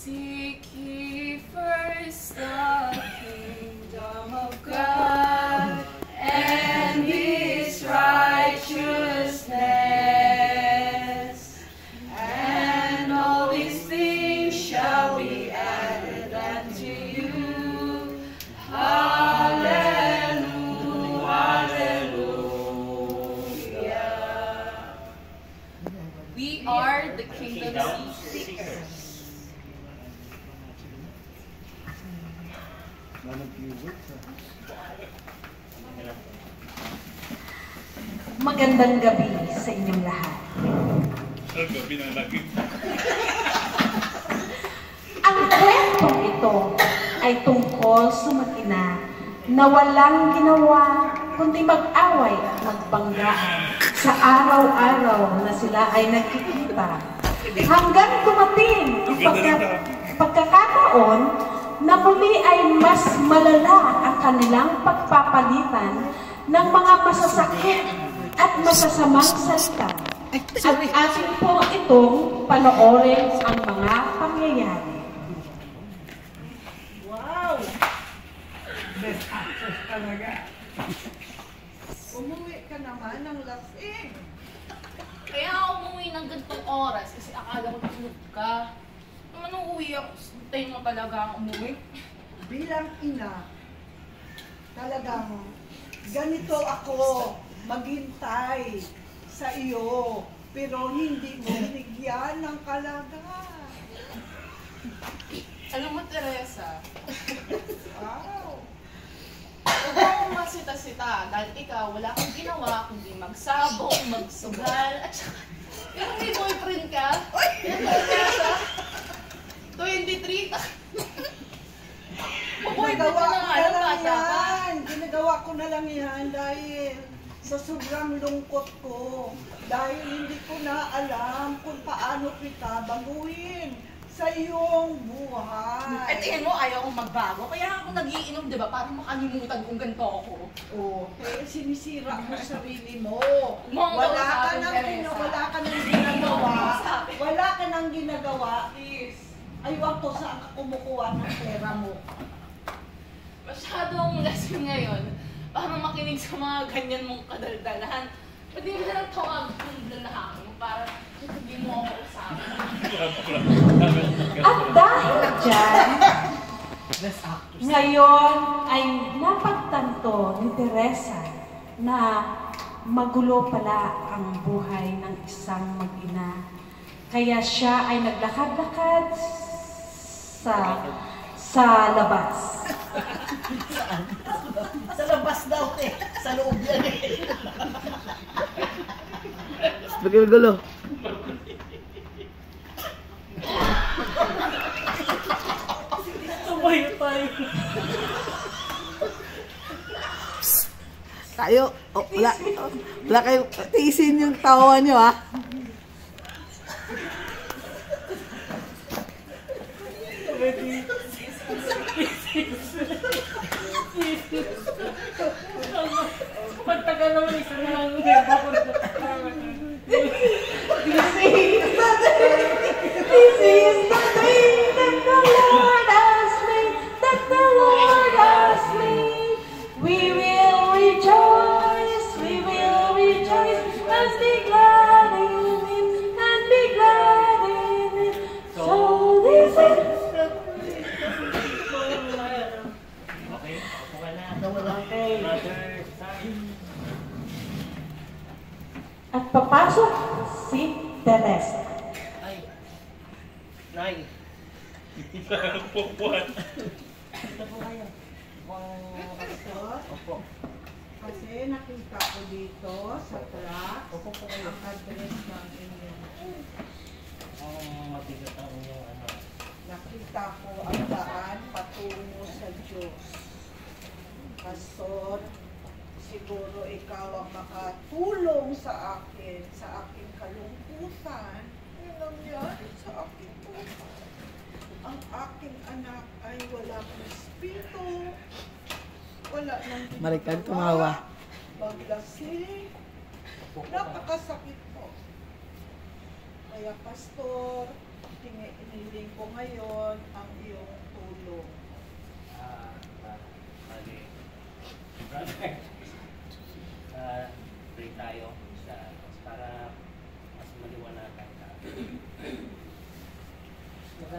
Seek ye first the kingdom of God and His righteousness, and all these things shall be added unto you. Hallelujah, hallelujah. We are the kingdom seekers. Magandang gabi sa inyong lahat. Gabi na lagi. Ang kwentong ito ay tungkol sa mag-ina na walang ginawa kundi mag-away at magbanggaan sa araw-araw na sila ay nagkikita. Hanggang dumating ang pagkakataon na muli ay mas malala ang kanilang pagpapalitan ng mga masasakit at masasamang salita. At atin po itong panoorin ang mga pangyayari. Wow! Best actress talaga. Umuwi ka naman ng lasing. Kaya ako umuwi ng ganitong oras kasi akala ko tulog ka. Nung uwi ako, tayo mo talaga ang umuwi. Bilang ina, talagang ganito ako maghintay sa iyo, pero hindi mo binigyan ng kalagayan. Alam mo, Teresa, Wow! huwag akong masita-sita dahil ikaw wala kang ginawa kundi magsabong, magsugal, at saka yung may boyfriend ka. Teresa, 23 Ginagawa ko na lang yan dahil sa sobrang lungkot ko. Dahil hindi ko na alam kung paano kita baguhin sa iyong buhay. At tingin mo, ayaw akong magbago. Kaya ako nagiinom, di ba? Para makalimutan kung ganito ako. Oh, kaya sinisira mo sarili mo. Wala Wala ka nang ginagawa. Wala ka nang ginagawa. Aywan ko saan ka kumukuha ng pera mo. Masyado akong lasing ngayon para makinig sa mga ganyan mong kadaldalahan. Pwede mo na lang tawag ng dalahan mo para hindi mo ako usapan. At dahil dyan, ngayon ay napagtanto ni Teresa na magulo pala ang buhay ng isang mag-ina. Kaya siya ay naglakad-lakad sa labas. Saan? Sa labas daw eh. Sa loob yan eh. Bagaimana gulo? Tumayo tayo. Tayo. Oh, wala kayo. Tiisin yung tawa nyo, ha? Pagtagal naman isa na lang. This is the day that the Lord has made, that the Lord has made. We will rejoice and be glad in it, and be glad in it. So this is... At papasok si Teresa. Ay. Nay. Pupuan. Ito po kayo. Opo. Kasi nakita ko dito sa truck Opo po kayo. ang address ng inyo. Mabigat ang inyong ano. Nakita ko ang daan patungo sa Diyos. Pastor, siguro ikaw ang makatulong sa akin, sa aking kalungkutan. Yun ang nangyari sa aking buhay. Ang aking anak ay wala ng espiritu, wala ng Marikan tumawa. Maglasing. Napakasakit po. Kaya pastor, hinihiling ko ngayon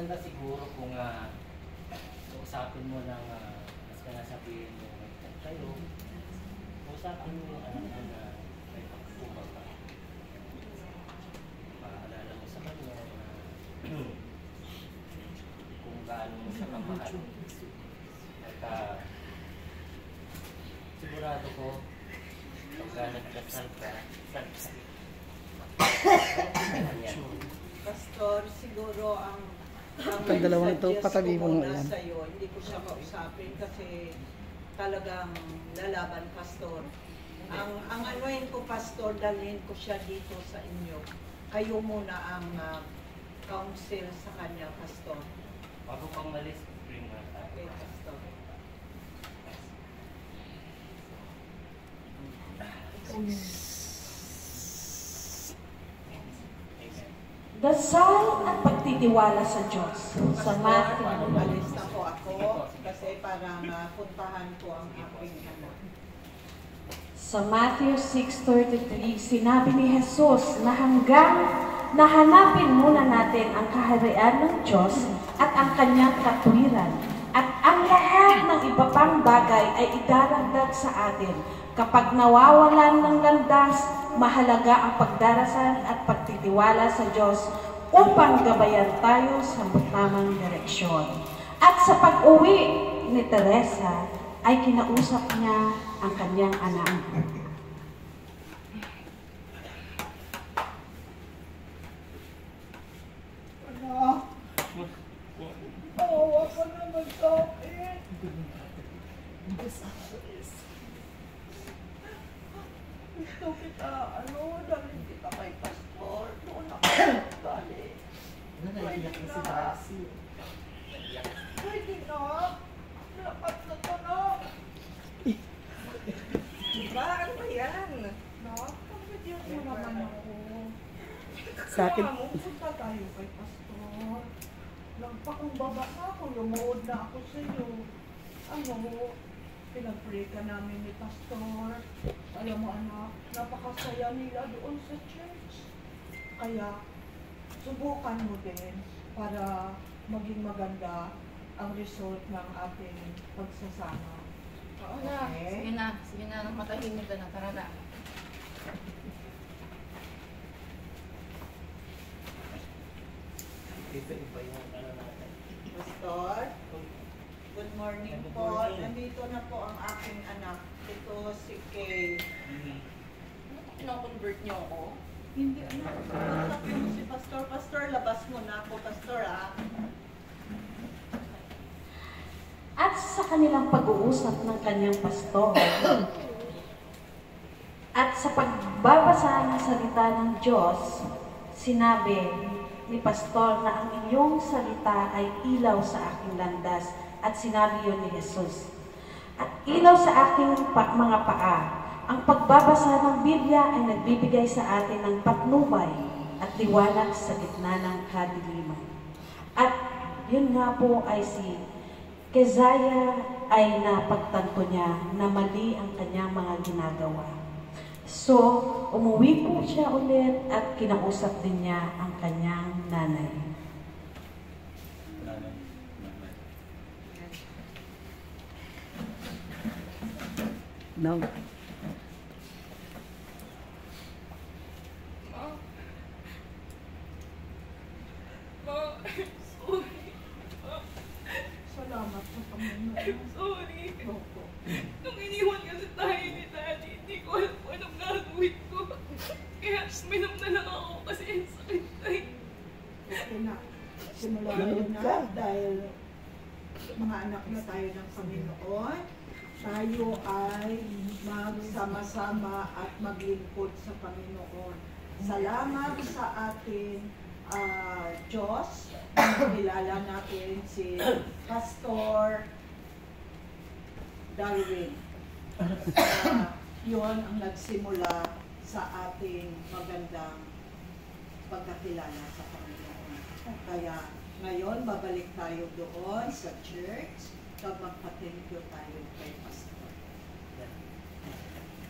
maganda siguro kung usapin mo lang, mas ka nasabihin mo tayo, usapin mo yung anak mo na may pagkumbaba. Paalala mo sa kanya na kung gaano mo siya kamahal. At sigurado ko, pagka nagdasal ka, Pastor, siguro ang Pag dalawang ito, suggest patabi ko mo muna nga yan. sa'yo, hindi ko siya kausapin kasi talagang lalaban, Pastor. Ang anuin ko, Pastor, dalhin ko siya dito sa inyo. Kayo muna ang counsel sa kanya, Pastor. bago pang malis, bring mo na Okay, Pastor. Dasal at pagtitiwala sa Diyos. Sa Matthew. Alis na po ako kasi para mapuntahan ko ang aking anak. Sa Matthew 6:33, sinabi ni Jesus na hanggang nahanapin muna natin ang kaharian ng Diyos at ang kanyang katwiran. At ang lahat ng iba pang bagay ay idaragdag sa atin. Kapag nawawalan ng landas, mahalaga ang pagdarasal at pagtitiwala sa Diyos upang gabayan tayo sa tamang direksyon. At sa pag-uwi ni Teresa, ay kinausap niya ang kanyang anak. Anak, awa ka naman sa akin. Gusto kita, dalhin kita kay Pastor. Doon ako galing. Naiyak na si Darcy. Pwede na. Dapat na to na. Diba? Ano ba yan? No? Pagkadiyos mo naman ako. Sa akin, Kaya mo, punta tayo kay Pastor. Nagpakumbaba na ako, lumuod na ako sa iyo. Pinag-pray ka namin ni Pastor. Alam mo anak, napakasaya nila doon sa church. Kaya, subukan mo din para maging maganda ang result ng ating pagsasama. Oo na. Sige na. Matahimik ka na. Tara na. iba yung ano natin. Pastor, good morning po. Nandito na po ang aking anak. Ito si Kay. Pino-convert niyo ako? Hindi anak. Contact mo si Pastor. Pastor, labas mo na ako, Pastor, ah. At sa kanilang pag-uusap ng kanyang pastor, at sa pagbabasa ng salita ng Diyos, sinabi ni pastor na ang iyong salita ay ilaw sa aking landas, at sinabi yun ni Jesus. At ilaw sa aking mga paa. Ang pagbabasa ng Biblia ay nagbibigay sa atin ng patnubay at liwanag sa gitna ng kadiliman. At yun nga po ay si Keziah ay napagtanto niya na mali ang kanyang mga ginagawa. So, umuwi po siya ulit at kinausap din niya ang kanyang nanay. no. Salamat sa Panginoon. I'm sorry. Nung iniwan kasi tayo ni Daddy, hindi ko alam kung anong gagawin ko. Kaya minom na lang ako kasi ang sakit tayo. Okay na. Simula yun na dahil mga anak na tayo ng Panginoon. Tayo ay magsama-sama at maglingkod sa Panginoon. Salamat sa ating Diyos. Kilala natin si Pastor Darwin. Yun ang nagsimula sa ating magandang pagkakilala sa Panginoon. Kaya ngayon, babalik tayo doon sa church at magpa-thank you tayo kay Pastor.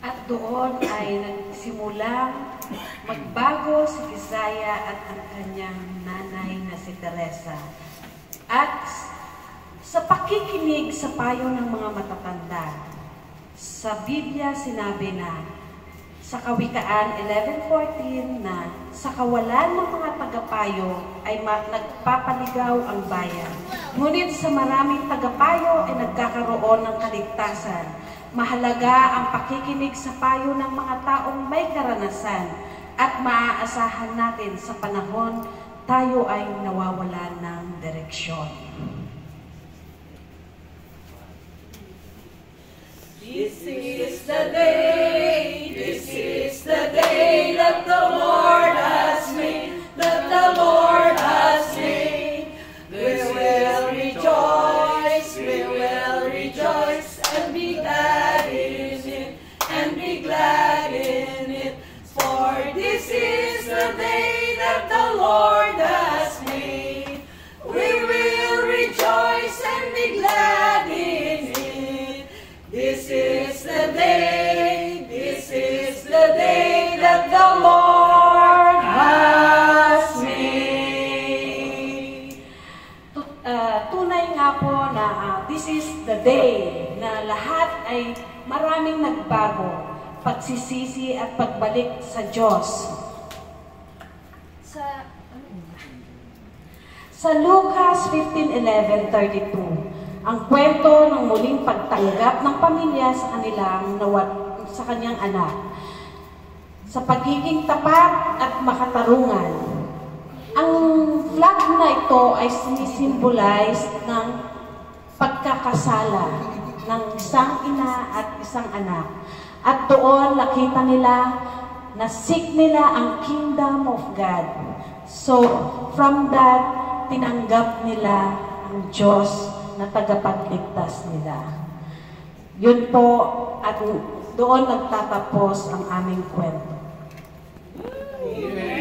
At doon ay nagsimulang magbago si Keziah at ang kanyang nanay na si Teresa. at sa pakikinig sa payo ng mga matatanda. Sa Biblia sinabi na sa Kawikaan 11:14 na sa kawalan ng mga tagapayo ay nagpapaligaw ang bayan. Ngunit sa maraming tagapayo ay nagkakaroon ng kaligtasan. Mahalaga ang pakikinig sa payo ng mga taong may karanasan at maaasahan natin sa panahon tayo ay nawawalan ng direksyon. This is the day that the Lord has made, that the Lord has made. We will rejoice and be glad in it, and be glad in it. For this is the day that the Lord has made. We will rejoice and be glad in it. This is the day that the Lord has made. Tunay nga po na this is the day na lahat ay maraming nagbago, pagsisisi at pagbalik sa Diyos. Sa Lucas 15:11-32, ang kwento ng muling pagtanggap ng pamilya sa kanyang anak. Sa pagiging tapat at makatarungan. Ang flag na ito ay sinisimbolize ng pagkakasala ng isang ina at isang anak. At doon nakita nila na seek nila ang kingdom of God. So, from that, tinanggap nila ang Diyos na tagapagligtas nila. Yun po, at doon nagtatapos ang aming kwento. Amen.